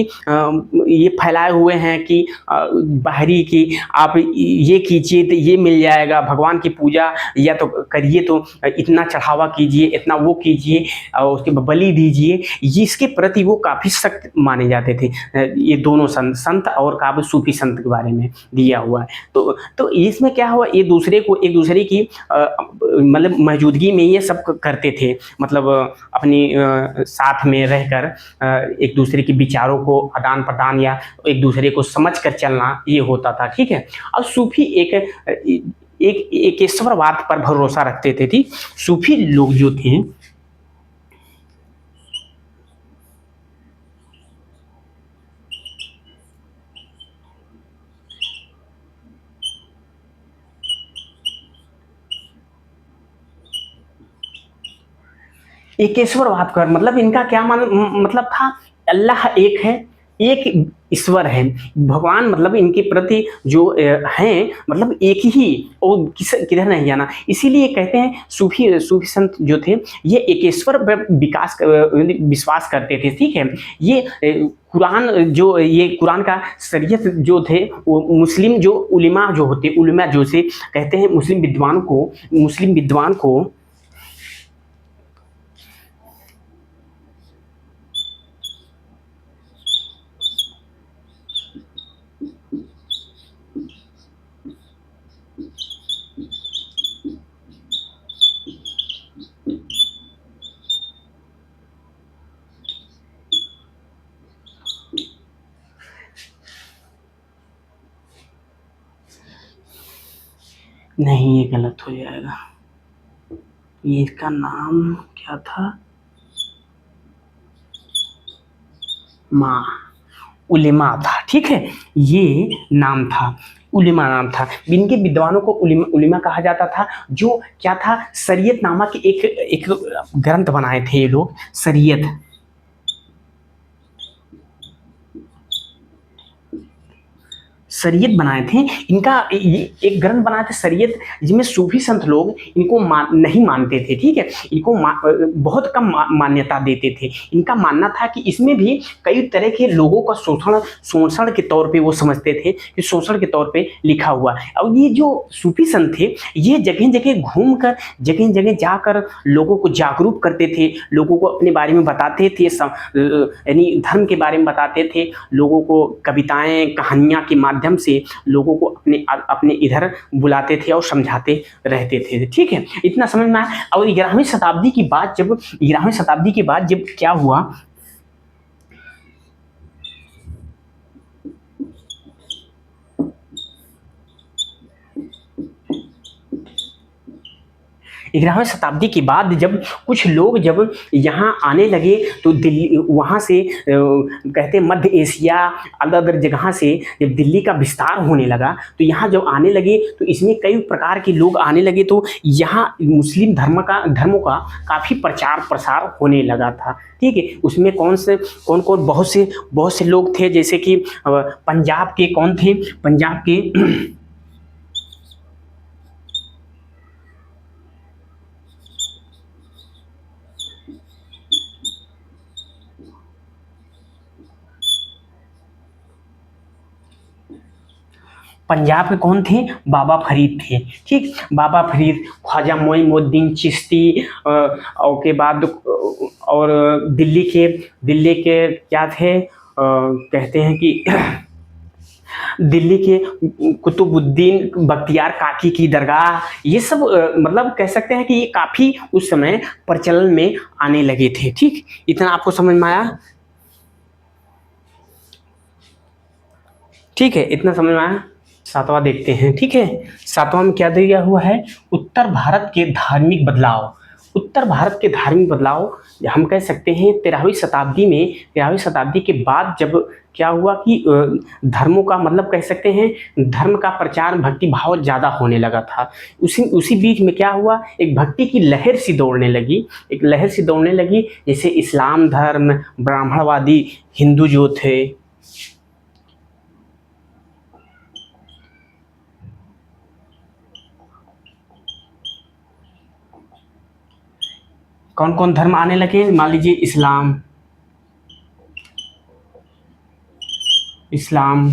S1: ये फैलाए हुए हैं कि बाहरी की आप ये कीजिए तो ये मिल जाएगा, भगवान की पूजा या तो करिए तो इतना चढ़ावा कीजिए, इतना वो कीजिए और उसके बलि दीजिए, इसके प्रति वो काफ़ी सख्त माने जाते थे। ये दोनों संत और काफ़ी सूफी संत के बारे में दिया हुआ है। तो इसमें क्या हुआ, ये दूसरे को एक दूसरे की मतलब मौजूदगी में ये सब करते थे, मतलब अपनी साथ में रहकर एक दूसरे के विचारों को आदान प्रदान या एक दूसरे को समझ कर चलना, ये होता था। ठीक है। और सूफी एक एकेश्वरवाद पर भरोसा रखते थे। ठीक, सूफी लोग जो थे एकेश्वरवाद कर मतलब इनका क्या मतलब था, अल्लाह एक है, एक ईश्वर है, भगवान मतलब इनके प्रति जो हैं मतलब एक ही, और किधर नहीं जाना। इसीलिए कहते हैं सूफी सूफी संत जो थे ये एकेश्वर पर विश्वास करते थे। ठीक है। ये कुरान जो ये कुरान का शरीयत जो थे वो मुस्लिम जो उलिमा जो होते, उलिमा जो से कहते हैं मुस्लिम विद्वान को नहीं, ये गलत हो जाएगा, ये इसका नाम क्या था, माँ उलेमा था। ठीक है, ये नाम था, उलेमा नाम था। इनके विद्वानों को उलेमा कहा जाता था। जो क्या था, शरीयत नामा के एक ग्रंथ बनाए थे ये लोग, शरीयत शरीयत बनाए थे। इनका ये एक ग्रंथ बनाए थे शरीयत, जिसमें सूफी संत लोग इनको नहीं मानते थे। ठीक है, इनको बहुत कम मान्यता देते थे। इनका मानना था कि इसमें भी कई तरह के लोगों का शोषण के तौर पे वो समझते थे कि शोषण के तौर पे लिखा हुआ। और ये जो सूफी संत थे ये जगह जगह घूमकर, जगह जगह जाकर लोगों को जागरूक करते थे, लोगों को अपने बारे में बताते थे, यानी धर्म के बारे में बताते थे, लोगों को कविताएं कहानियाँ के माध्यम से लोगों को अपने इधर बुलाते थे और समझाते रहते थे। ठीक है, इतना समझ में आया। और 11वीं शताब्दी की बात जब क्या हुआ, 11वीं शताब्दी के बाद जब कुछ लोग जब यहाँ आने लगे तो दिल्ली, वहाँ से कहते मध्य एशिया अलग अलग जगह से जब दिल्ली का विस्तार होने लगा तो यहाँ जब आने लगे तो इसमें कई प्रकार के लोग आने लगे, तो यहाँ मुस्लिम धर्मों का काफ़ी प्रचार प्रसार होने लगा था। ठीक है, उसमें कौन कौन बहुत से लोग थे, जैसे कि पंजाब के कौन थे, पंजाब के पंजाब के कौन थे, बाबा फरीद थे। ठीक, बाबा फरीद, ख्वाजा मोइनुद्दीन चिश्ती, और के बाद और दिल्ली के क्या थे, कहते हैं कि दिल्ली के कुतुबुद्दीन बख्तियार काकी की दरगाह, ये सब मतलब कह सकते हैं कि ये काफ़ी उस समय प्रचलन में आने लगे थे। ठीक, इतना आपको समझ में आया? ठीक है, इतना समझ में आया। सातवां देखते हैं। ठीक है, सातवां में क्या दिया हुआ है, उत्तर भारत के धार्मिक बदलाव। उत्तर भारत के धार्मिक बदलाव हम कह सकते हैं 13वीं शताब्दी के बाद जब क्या हुआ कि धर्मों का मतलब कह सकते हैं धर्म का प्रचार भक्ति भाव ज़्यादा होने लगा था। उसी बीच में क्या हुआ, एक भक्ति की लहर सी दौड़ने लगी, जैसे इस्लाम धर्म, ब्राह्मणवादी हिंदू जो थे, कौन कौन धर्म आने लगे, मान लीजिए इस्लाम,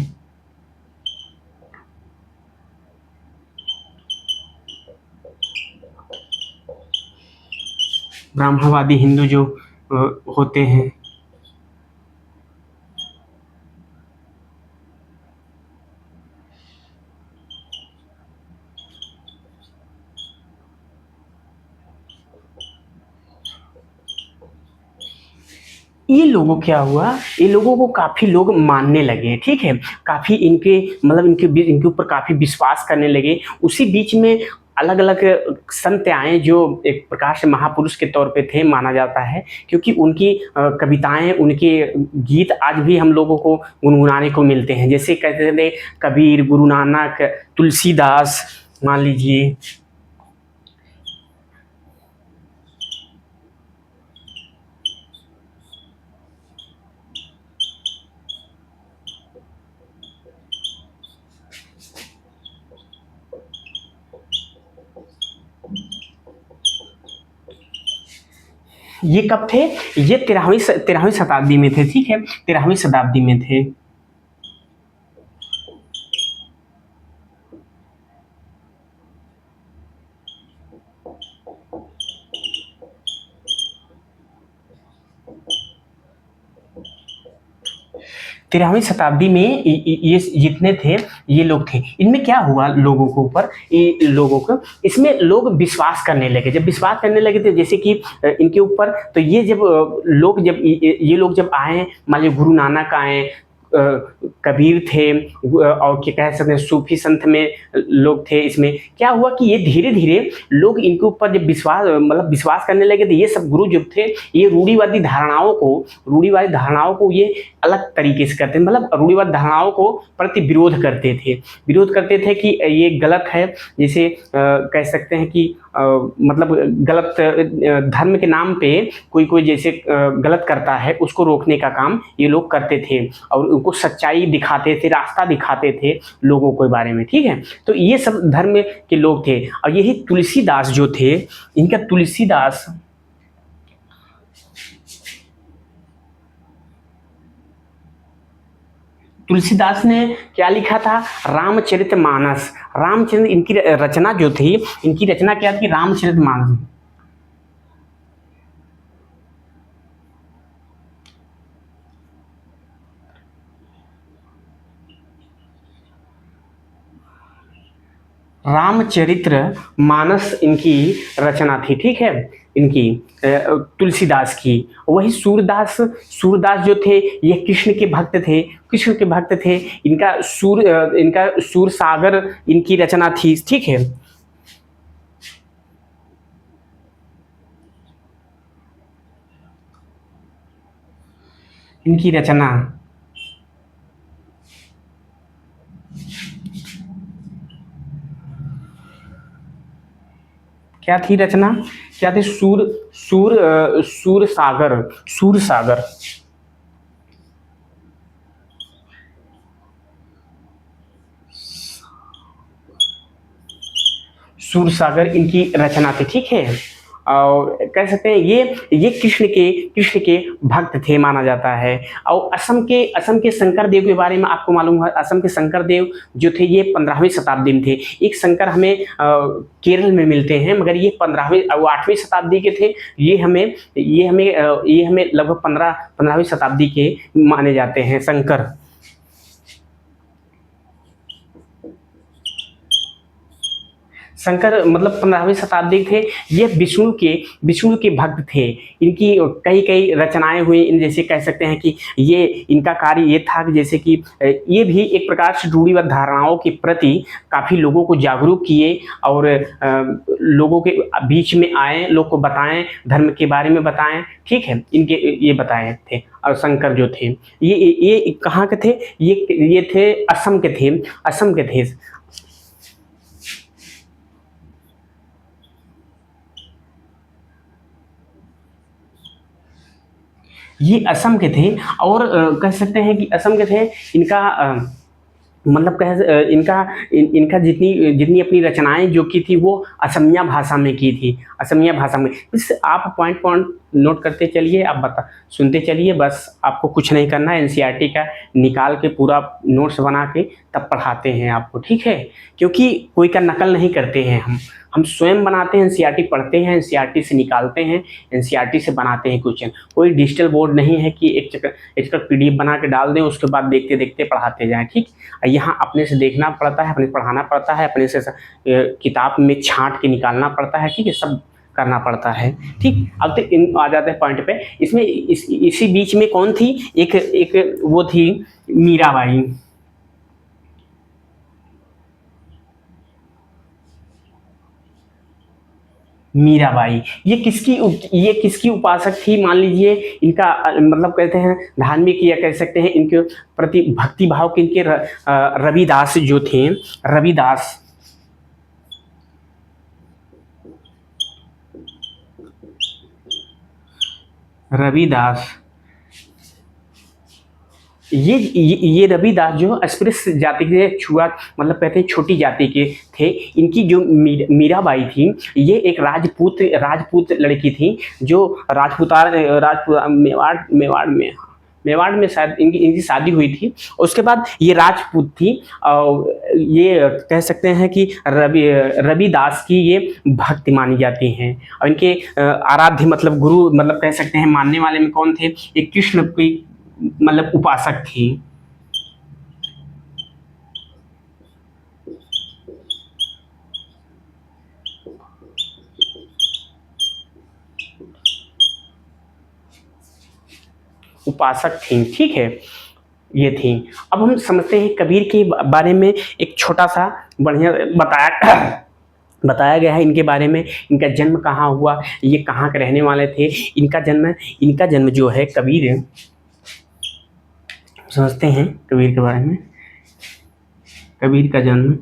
S1: ब्राह्मणवादी हिंदू जो होते हैं। ये लोगों क्या हुआ, ये लोगों को काफ़ी लोग मानने लगे, ठीक है, काफ़ी इनके मतलब इनके ऊपर काफ़ी विश्वास करने लगे। उसी बीच में अलग अलग संत आए जो एक प्रकार से महापुरुष के तौर पे थे माना जाता है, क्योंकि उनकी कविताएं, उनके गीत आज भी हम लोगों को गुनगुनाने को मिलते हैं। जैसे कहते थे कबीर, गुरु नानक, तुलसीदास, मान लीजिए। ये कब थे, ये 13वीं शताब्दी में थे, ठीक है, 13वीं शताब्दी में थे। तेरहवीं शताब्दी में ये जितने थे ये लोग थे, इनमें क्या हुआ लोगों के ऊपर, ये लोगों को इसमें लोग विश्वास करने लगे। जब विश्वास करने लगे थे जैसे कि इनके ऊपर, तो ये जब ये लोग जब आए, मान लीजिए गुरु नानक आए, कबीर थे, और क्या कह सकते हैं सूफी संत में लोग थे। इसमें क्या हुआ कि ये धीरे धीरे लोग इनके ऊपर जब विश्वास करने लगे, तो ये सब गुरु जो थे ये रूढ़िवादी धारणाओं को ये अलग तरीके से करते, मतलब रूढ़िवादी धारणाओं को प्रति विरोध करते थे कि ये गलत है। जैसे कह सकते हैं कि मतलब गलत धर्म के नाम पे कोई जैसे गलत करता है, उसको रोकने का काम ये लोग करते थे और उनको सच्चाई दिखाते थे, रास्ता दिखाते थे लोगों के बारे में, ठीक है। तो ये सब धर्म के लोग थे। और यही तुलसीदास जो थे, इनका तुलसीदास ने क्या लिखा था, रामचरितमानस। रामचंद्र इनकी रचना जो थी, इनकी रचना क्या थी, रामचरितमानस। रामचरित्र मानस इनकी रचना थी, ठीक है, इनकी तुलसीदास की। वही सूरदास जो थे ये कृष्ण के भक्त थे। इनका सूर सागर इनकी रचना थी, ठीक है। इनकी रचना क्या थी, रचना क्या थी, सूर सागर। सूर सागर इनकी रचना थी, ठीक है। और कह सकते हैं ये कृष्ण के भक्त थे माना जाता है। और असम के शंकर देव के बारे में आपको मालूम है। असम के शंकर देव जो थे ये 15वीं शताब्दी में थे। एक शंकर हमें केरल में मिलते हैं, मगर ये 8वीं शताब्दी के थे। ये हमें लगभग 15वीं शताब्दी के माने जाते हैं शंकर। शंकर मतलब 15वीं शताब्दी थे। ये विष्णु के भक्त थे। इनकी कई कई रचनाएं हुई। इन जैसे कह सकते हैं कि ये इनका कार्य ये था कि जैसे कि ये भी एक प्रकार से रूढ़िबद्ध धारणाओं के प्रति काफ़ी लोगों को जागरूक किए और लोगों के बीच में आए, लोग को बताएं, धर्म के बारे में बताएं। ठीक है, इनके ये बताए थे। और शंकर जो थे ये कहाँ के थे? ये थे असम के थे, असम के थे। ये असम के थे और कह सकते हैं कि असम के थे। इनका मतलब इनका जितनी जितनी अपनी रचनाएं जो की थी वो असमिया भाषा में की थी, असमिया भाषा में। इस आप पॉइंट पॉइंट नोट करते चलिए, आप बता सुनते चलिए, बस आपको कुछ नहीं करना है। एनसीईआरटी का निकाल के पूरा नोट्स बना के तब पढ़ाते हैं आपको, ठीक है? क्योंकि कोई का नकल नहीं करते हैं हम स्वयं बनाते हैं। एनसीईआरटी पढ़ते हैं, एनसीईआरटी से निकालते हैं, एनसीईआरटी से बनाते हैं क्वेश्चन। कोई डिजिटल बोर्ड नहीं है कि एक चक्कर पीडीएफ बना के डाल दें, उसके बाद देखते देखते पढ़ाते जाएं। ठीक, यहाँ अपने से देखना पड़ता है, अपने पढ़ाना पड़ता है, अपने से किताब में छांट के निकालना पड़ता है। ठीक है, सब करना पड़ता है। ठीक, अब तो इन आ जाते हैं पॉइंट पे। इसमें इसी बीच में कौन थी? एक एक वो थी मीराबाई। मीराबाई ये किसकी उपासक थी? मान लीजिए इनका मतलब कहते हैं धार्मिक या कह सकते हैं इनके प्रति भक्ति भाव के इनके रविदास जो थे, रविदास। रविदास ये रविदास जो अस्पृश्य जाति के छुआ मतलब कहते हैं छोटी जाति के थे। इनकी जो मीराबाई थी ये एक राजपूत लड़की थी जो मेवाड़ में शायद इनकी शादी हुई थी। उसके बाद ये राजपूत थी और ये कह सकते हैं कि रविदास की ये भक्त मानी जाती हैं। और इनके आराध्य मतलब गुरु मतलब कह सकते हैं मानने वाले में कौन थे? एक कृष्ण की मतलब उपासक थी। उपासक थी, ठीक है, ये थी। अब हम समझते हैं कबीर के बारे में। एक छोटा सा बढ़िया बताया गया है इनके बारे में। इनका जन्म कहाँ हुआ, ये कहाँ के रहने वाले थे। इनका जन्म जो है कबीर, समझते हैं कबीर के बारे में। कबीर का जन्म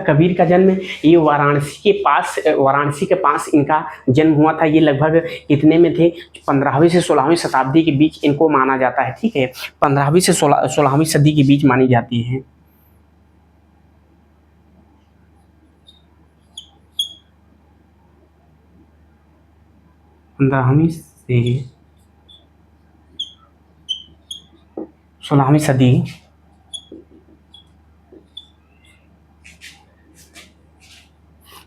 S1: कबीर का जन्म ये वाराणसी के पास इनका जन्म हुआ था। ये लगभग कितने में थे? 15वीं से 16वीं शताब्दी के बीच इनको माना जाता है। ठीक है, 15वीं से 16वीं सदी के बीच मानी जाती है। 15वीं से 16वीं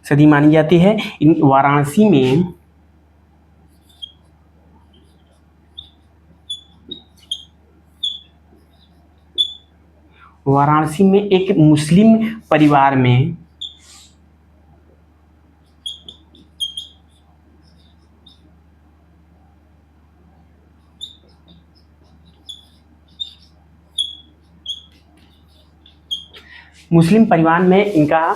S1: सदी मानी जाती है। इन वाराणसी में एक मुस्लिम परिवार में इनका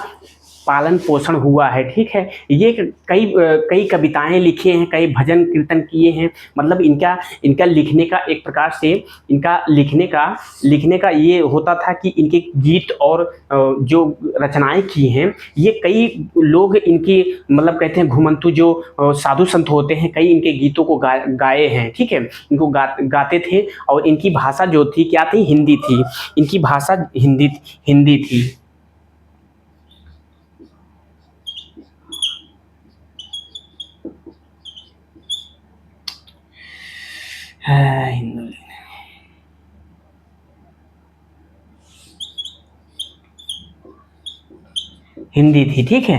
S1: पालन पोषण हुआ है। ठीक है, ये कई कविताएं लिखी हैं, कई भजन कीर्तन किए हैं। मतलब इनका लिखने का एक प्रकार से इनका लिखने का ये होता था कि इनके गीत और जो रचनाएं की हैं ये कई लोग इनकी मतलब कहते हैं घुमंतु जो साधु संत होते हैं, कई इनके गीतों को गाए हैं। ठीक है, इनको गाते थे। और इनकी भाषा जो थी क्या थी? हिंदी थी। इनकी भाषा हिंदी थी। हिंदी थी। ठीक है,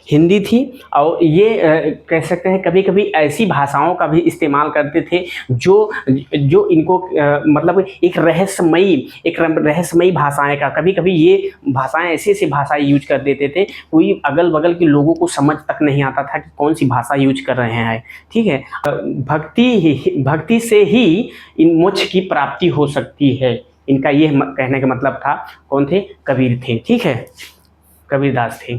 S1: हिंदी थी। और ये कह सकते हैं कभी कभी ऐसी भाषाओं का भी इस्तेमाल करते थे जो जो इनको मतलब एक रहस्यमयी भाषाएं का, कभी कभी ये भाषाएं ऐसी ऐसी भाषाएं यूज कर देते थे, कोई अगल बगल के लोगों को समझ तक नहीं आता था कि कौन सी भाषा यूज कर रहे हैं। ठीक है, भक्ति से ही इन मोक्ष की प्राप्ति हो सकती है, इनका ये कहने का मतलब था। कौन थे? कबीर थे। ठीक है, कबीरदास थे।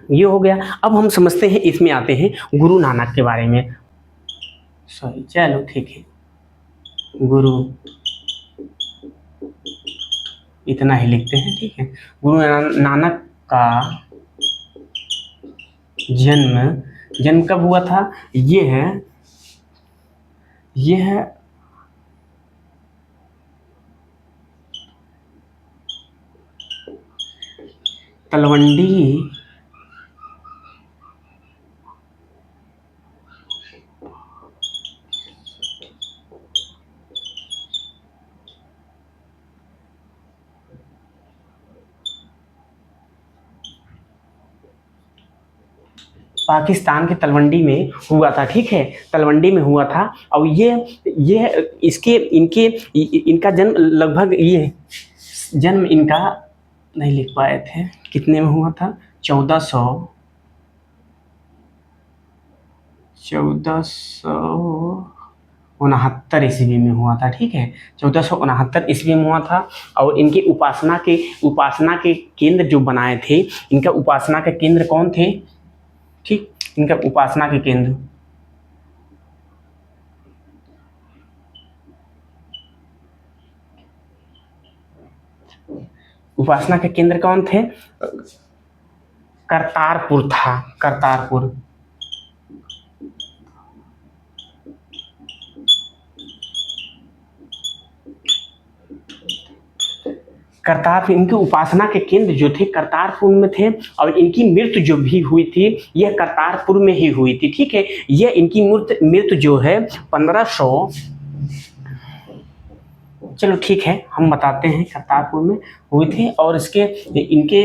S1: ये हो गया। अब हम समझते हैं, इसमें आते हैं गुरु नानक के बारे में। सॉरी, चलो ठीक है, गुरु इतना ही लिखते हैं। ठीक है, गुरु नानक का जन्म कब हुआ था? ये है तलवंडी पाकिस्तान के तलवंडी में हुआ था। ठीक है, तलवंडी में हुआ था। और इनका जन्म लगभग, ये जन्म इनका नहीं लिख पाए थे, कितने में हुआ था? 1469 ईस्वी में हुआ था। ठीक है, 1469 ईस्वी में हुआ था। और इनकी उपासना के केंद्र जो बनाए थे, इनका उपासना के केंद्र कौन थे? ठीक, इनका उपासना के केंद्र कौन थे? करतारपुर था, करतारपुर। इनकी उपासना के केंद्र जो थे करतारपुर में थे। और इनकी मृत्यु जो भी हुई थी, यह करतारपुर में ही हुई थी। ठीक है, यह इनकी मृत्यु जो है 1500, चलो ठीक है हम बताते हैं, करतारपुर में हुए थे। और इनके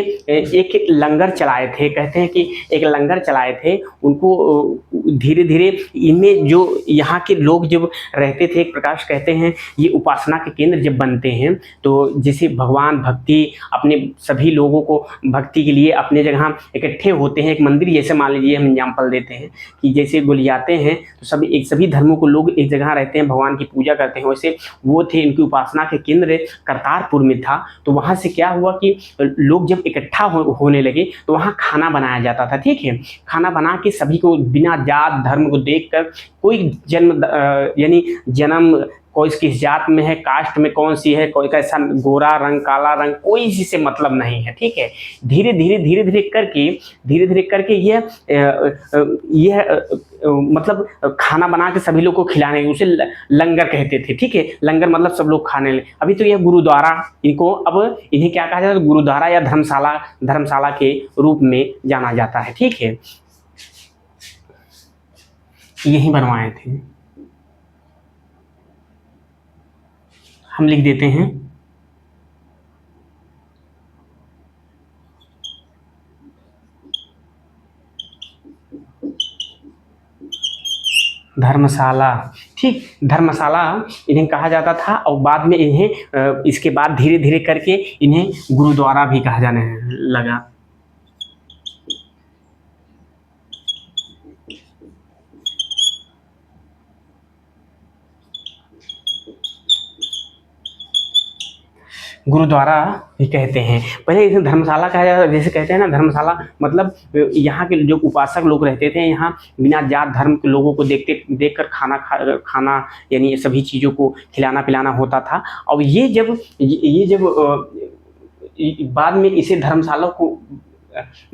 S1: एक लंगर चलाए थे, कहते हैं कि एक लंगर चलाए थे। उनको धीरे धीरे इनमें जो यहाँ के लोग जब रहते थे, एक प्रकाश कहते हैं, ये उपासना के केंद्र जब बनते हैं तो जैसे भगवान भक्ति अपने सभी लोगों को भक्ति के लिए अपने जगह इकट्ठे होते हैं, एक मंदिर जैसे मान लीजिए, हम एग्जाम्पल देते हैं कि जैसे गोलियाते हैं तो सभी धर्मों को लोग एक जगह रहते हैं, भगवान की पूजा करते हैं, वैसे वो थे। इनकी उपासना के केंद्र करतारपुर में था। तो वहाँ से क्या हुआ कि लोग जब इकट्ठा होने लगे तो वहाँ खाना बनाया जाता था। ठीक है, खाना बना के सभी को बिना जात धर्म को देखकर, कोई यानी जन्म कोई किस जात में है, कास्ट में कौन सी है, कोई कैसा गोरा रंग काला रंग, कोई इसी से मतलब नहीं है। ठीक है, धीरे धीरे करके यह मतलब खाना बना के सभी लोग को खिलाने, उसे लंगर कहते थे। ठीक है, लंगर मतलब सब लोग खाने लगे। अभी तो यह गुरुद्वारा, इन्हें क्या कहा जाता है? गुरुद्वारा या धर्मशाला के रूप में जाना जाता है। ठीक है, यही बनवाए थे, हम लिख देते हैं। धर्मशाला। ठीक, धर्मशाला इन्हें कहा जाता था। और बाद में इन्हें इसके बाद धीरे धीरे करके इन्हें गुरुद्वारा भी कहा जाने लगा। गुरुद्वारा भी कहते हैं। पहले इसे धर्मशाला कहा जाता, जैसे कहते हैं ना धर्मशाला, मतलब यहाँ के जो उपासक लोग रहते थे, यहाँ बिना जात धर्म के लोगों को देखकर खाना यानी सभी चीज़ों को खिलाना पिलाना होता था। और ये जब बाद में इसे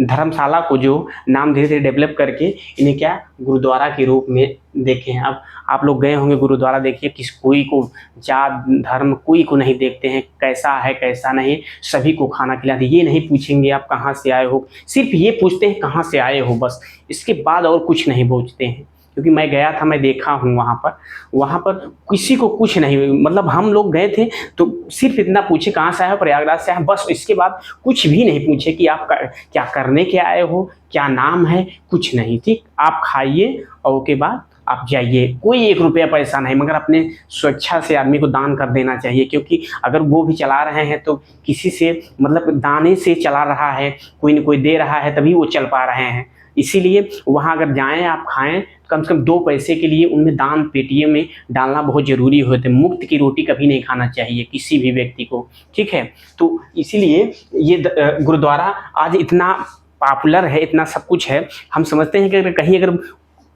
S1: धर्मशाला को जो नाम धीरे धीरे डेवलप करके इन्हें क्या गुरुद्वारा के रूप में देखे हैं। अब आप लोग गए होंगे गुरुद्वारा, देखिए कोई को जात धर्म कोई को नहीं देखते हैं, कैसा है कैसा नहीं, सभी को खाना खिलाते। ये नहीं पूछेंगे आप कहाँ से आए हो, सिर्फ ये पूछते हैं कहाँ से आए हो, बस। इसके बाद और कुछ नहीं पूछते हैं। क्योंकि मैं गया था, मैं देखा हूँ वहाँ पर किसी को कुछ नहीं, मतलब हम लोग गए थे तो सिर्फ इतना पूछे कहाँ से आए हो, प्रयागराज से आए, बस इसके बाद कुछ भी नहीं पूछे कि आप क्या करने के आए हो, क्या नाम है, कुछ नहीं। ठीक, आप खाइए और उसके बाद आप जाइए, कोई 1 रुपया पैसा नहीं, मगर अपने स्वेच्छा से आदमी को दान कर देना चाहिए, क्योंकि अगर वो भी चला रहे हैं तो किसी से मतलब दाने से चला रहा है, कोई न कोई दे रहा है तभी वो चल पा रहे हैं। इसीलिए वहाँ अगर जाएं आप खाएं, कम से कम 2 पैसे के लिए उनमें दान पेटियों में डालना बहुत ज़रूरी होता है। मुफ्त की रोटी कभी नहीं खाना चाहिए किसी भी व्यक्ति को, ठीक है। तो इसीलिए ये गुरुद्वारा आज इतना पॉपुलर है, इतना सब कुछ है। हम समझते हैं कि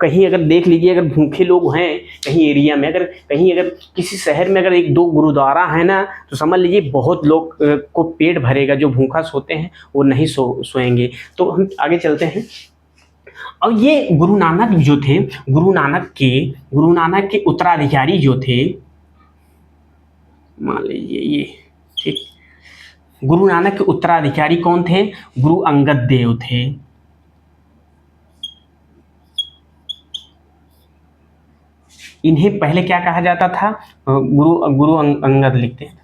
S1: कहीं अगर देख लीजिए, अगर भूखे लोग हैं कहीं एरिया में, अगर कहीं अगर किसी शहर में अगर 1-2 गुरुद्वारा है ना, तो समझ लीजिए बहुत लोग को पेट भरेगा। जो भूखा सोते हैं वो नहीं सोएंगे। तो हम आगे चलते हैं। और ये गुरु नानक जो थे, गुरु नानक के उत्तराधिकारी जो थे, मान लीजिए ये, ठीक, गुरु नानक के उत्तराधिकारी कौन थे? गुरु अंगद देव थे। इन्हें पहले क्या कहा जाता था? गुरु अंगद लिखते हैं,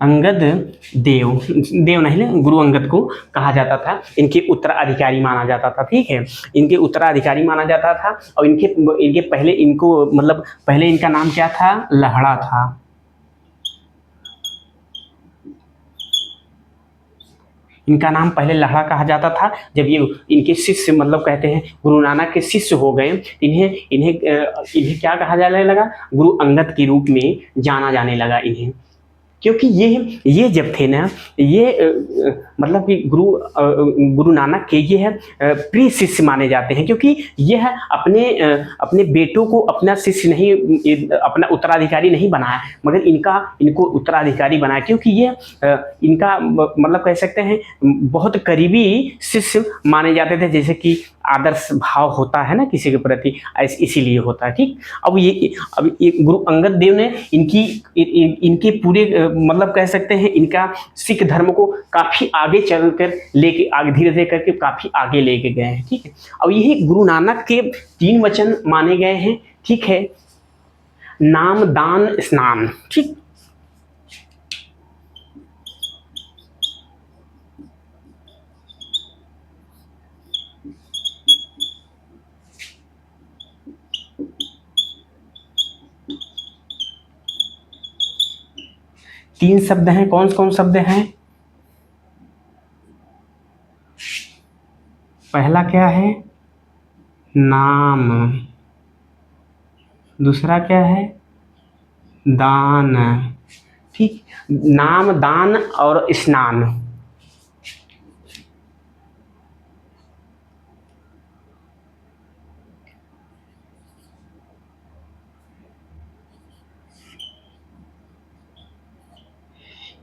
S1: अंगद देव, देव नहीं, गुरु अंगद को कहा जाता था। इनके उत्तराधिकारी माना जाता था, ठीक है, इनके उत्तराधिकारी माना जाता था। और इनके पहले इनको मतलब पहले इनका नाम क्या था? लहड़ा था। इनका नाम पहले लहड़ा कहा जाता था। जब ये इनके शिष्य मतलब कहते हैं गुरु नानक के शिष्य हो गए, इन्हें इन्हें इन्हें क्या कहा जाने लगा? गुरु अंगद के रूप में जाना जाने लगा इन्हें। क्योंकि ये जब थे ना, ये मतलब कि गुरु नानक के ये है प्रिय शिष्य माने जाते हैं, क्योंकि यह अपने बेटों को अपना शिष्य नहीं, अपना उत्तराधिकारी नहीं बनाया, मगर इनको उत्तराधिकारी बनाया। क्योंकि ये इनका मतलब कह सकते हैं बहुत करीबी शिष्य माने जाते थे, जैसे कि आदर्श भाव होता है ना किसी के प्रति, इसीलिए होता है, ठीक। अब ये गुरु अंगद देव ने इनके पूरे मतलब कह सकते हैं इनका सिख धर्म को काफी आगे चलकर लेके आगे धीरे धीरे करके काफी आगे लेके गए हैं, ठीक है। अब यही गुरु नानक के 3 वचन माने गए हैं, ठीक है, नाम दान स्नान, ठीक। तीन शब्द हैं, कौन कौन शब्द हैं? पहला क्या है? नाम। दूसरा क्या है? दान, ठीक। नाम, दान और स्नान।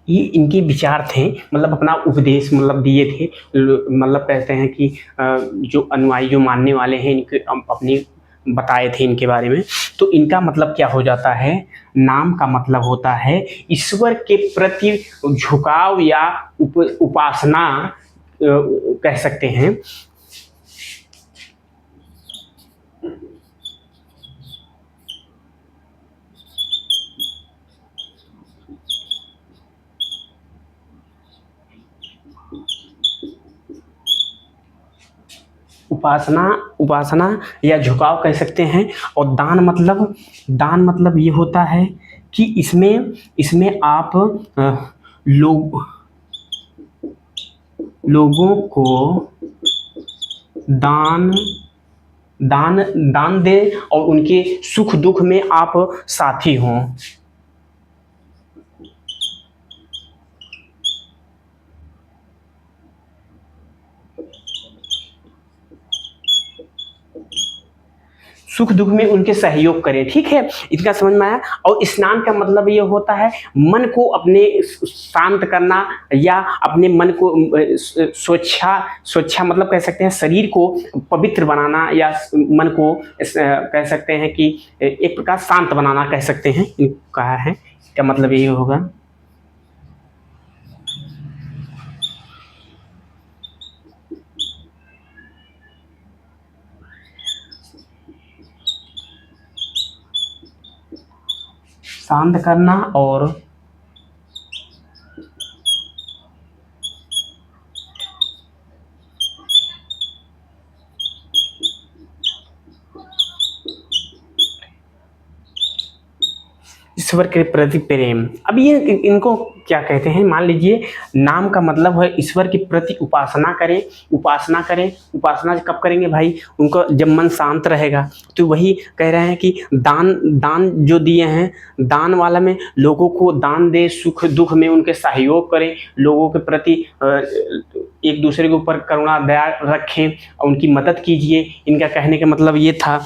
S1: ये इनके विचार थे, मतलब अपना उपदेश मतलब दिए थे। मतलब कहते हैं कि जो अनुयायी जो मानने वाले हैं इनके अपनी बताए थे इनके बारे में। तो इनका मतलब क्या हो जाता है? नाम का मतलब होता है ईश्वर के प्रति झुकाव या उपासना कह सकते हैं। उपासना या झुकाव कह सकते हैं। और दान मतलब ये होता है कि इसमें आप लोगों को दान दान दे और उनके सुख दुख में आप साथी हों। सुख दुख में उनके सहयोग करें, ठीक है, इनका समझ में आया। और स्नान का मतलब ये होता है मन को अपने शांत करना या अपने मन को स्वच्छा मतलब कह सकते हैं शरीर को पवित्र बनाना, या मन को कह सकते हैं कि एक प्रकार शांत बनाना कह सकते हैं, कहा है, इसका मतलब ये होगा। शांत करना और ईश्वर के प्रति प्रेम। अब ये इनको क्या कहते हैं, मान लीजिए नाम का मतलब है ईश्वर के प्रति उपासना करें, उपासना करें। उपासना कब करेंगे भाई, उनको जब मन शांत रहेगा। तो वही कह रहे हैं कि दान दान जो दिए हैं, दान वाला में लोगों को दान दे, सुख दुख में उनके सहयोग करें, लोगों के प्रति एक दूसरे के ऊपर करुणा दया रखें, उनकी मदद कीजिए। इनका कहने का मतलब ये था।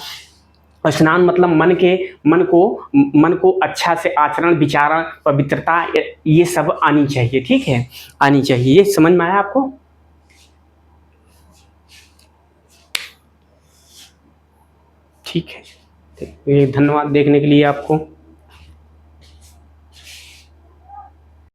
S1: स्नान मतलब मन को अच्छा से आचरण, विचारण, पवित्रता ये सब आनी चाहिए। ठीक है, आनी चाहिए। ये समझ में आया आपको? ठीक है, धन्यवाद देखने के लिए आपको।